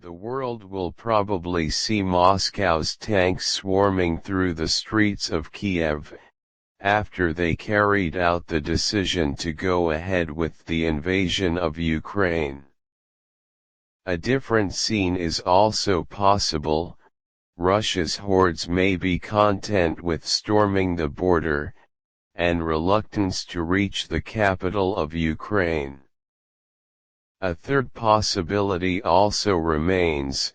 The world will probably see Moscow's tanks swarming through the streets of Kiev, after they carried out the decision to go ahead with the invasion of Ukraine. A different scene is also possible. Russia's hordes may be content with storming the border, and reluctance to reach the capital of Ukraine. A third possibility also remains.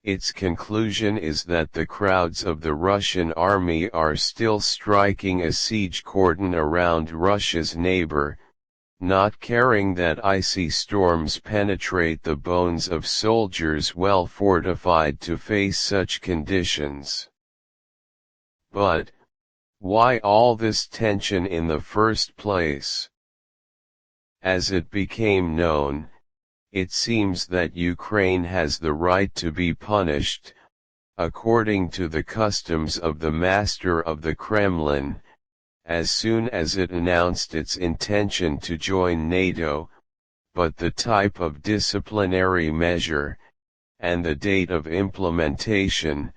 Its conclusion is that the crowds of the Russian army are still striking a siege cordon around Russia's neighbor, not caring that icy storms penetrate the bones of soldiers well fortified to face such conditions. But, why all this tension in the first place? As it became known, it seems that Ukraine has the right to be punished, according to the customs of the master of the Kremlin, as soon as it announced its intention to join NATO, but the type of disciplinary measure, and the date of implementation,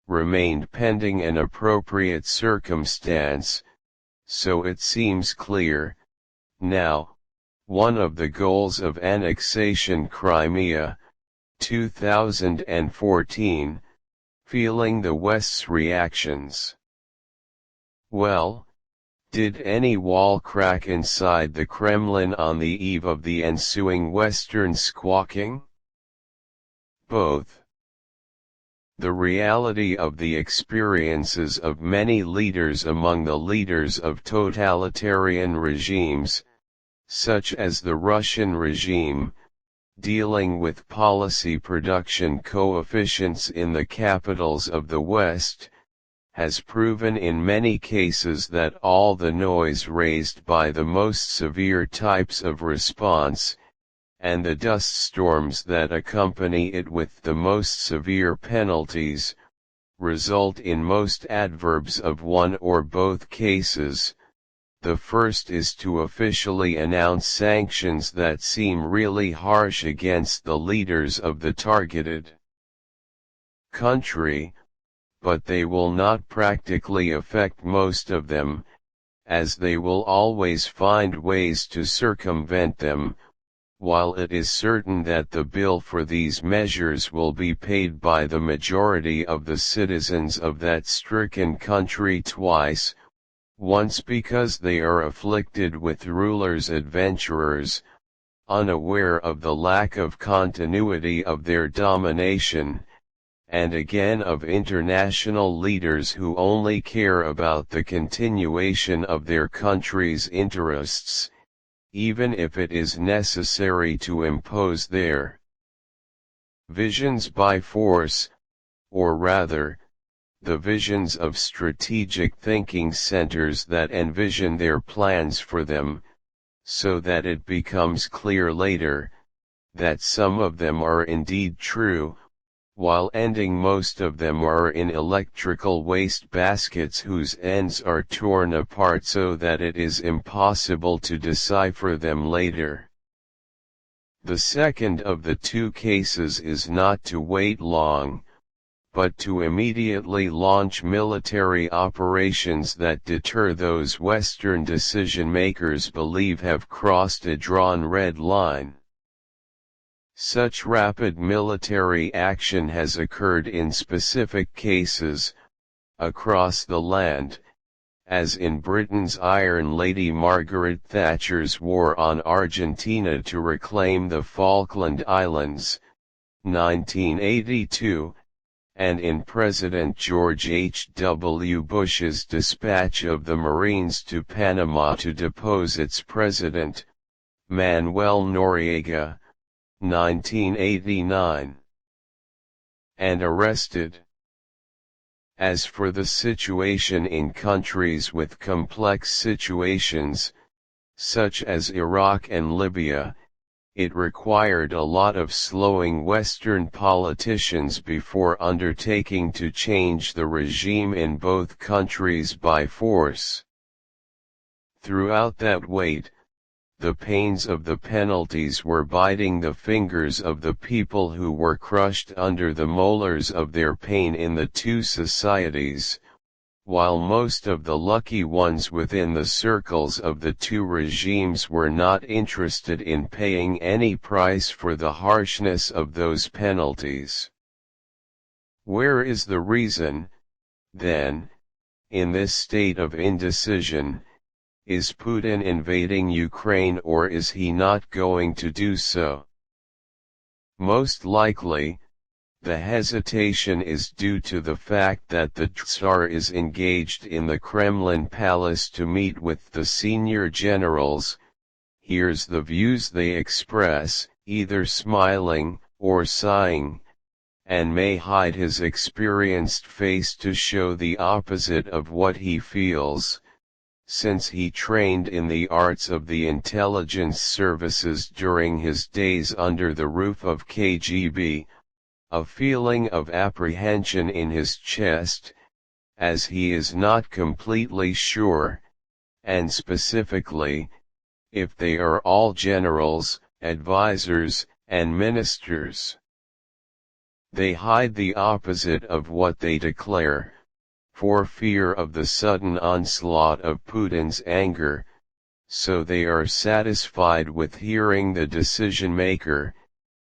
remained pending an appropriate circumstance. So it seems clear, now, one of the goals of annexation Crimea, 2014, feeling the West's reactions. Well, did any wall crack inside the Kremlin on the eve of the ensuing Western squawking? Both. The reality of the experiences of many leaders among the leaders of totalitarian regimes, such as the Russian regime, dealing with policy production coefficients in the capitals of the West, has proven in many cases that all the noise raised by the most severe types of response, and the dust storms that accompany it with the most severe penalties, result in most adverbs of one or both cases. The first is to officially announce sanctions that seem really harsh against the leaders of the targeted country, but they will not practically affect most of them, as they will always find ways to circumvent them, while it is certain that the bill for these measures will be paid by the majority of the citizens of that stricken country twice, once because they are afflicted with rulers adventurers, unaware of the lack of continuity of their domination, and again of international leaders who only care about the continuation of their country's interests, even if it is necessary to impose their visions by force, or rather, the visions of strategic thinking centers that envision their plans for them, so that it becomes clear later, that some of them are indeed true, while ending most of them are in electrical waste baskets whose ends are torn apart so that it is impossible to decipher them later. The second of the two cases is not to wait long, but to immediately launch military operations that deter those Western decision-makers believe have crossed a drawn red line. Such rapid military action has occurred in specific cases, across the land, as in Britain's Iron Lady Margaret Thatcher's war on Argentina to reclaim the Falkland Islands, 1982, and in President George H. W. Bush's dispatch of the Marines to Panama to depose its president, Manuel Noriega, 1989, and arrested. As for the situation in countries with complex situations, such as Iraq and Libya, it required a lot of slowing Western politicians before undertaking to change the regime in both countries by force. Throughout that wait, the pains of the penalties were biting the fingers of the people who were crushed under the molars of their pain in the two societies, while most of the lucky ones within the circles of the two regimes were not interested in paying any price for the harshness of those penalties. Where is the reason, then, in this state of indecision? Is Putin invading Ukraine, or is he not going to do so? Most likely, the hesitation is due to the fact that the Tsar is engaged in the Kremlin palace to meet with the senior generals. Here's the views they express, either smiling or sighing, and may hide his experienced face to show the opposite of what he feels, since he trained in the arts of the intelligence services during his days under the roof of KGB, a feeling of apprehension in his chest, as he is not completely sure, and specifically, if they are all generals, advisors, and ministers. They hide the opposite of what they declare, for fear of the sudden onslaught of Putin's anger, so they are satisfied with hearing the decision-maker,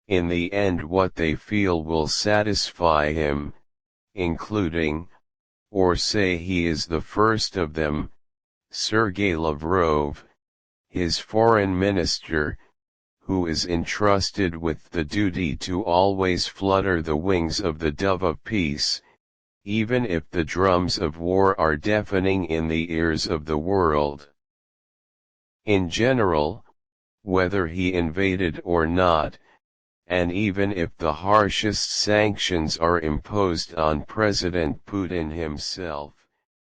in the end what they feel will satisfy him, including, or say he is the first of them, Sergei Lavrov, his foreign minister, who is entrusted with the duty to always flutter the wings of the dove of peace, even if the drums of war are deafening in the ears of the world. In general, whether he invaded or not, and even if the harshest sanctions are imposed on President Putin himself,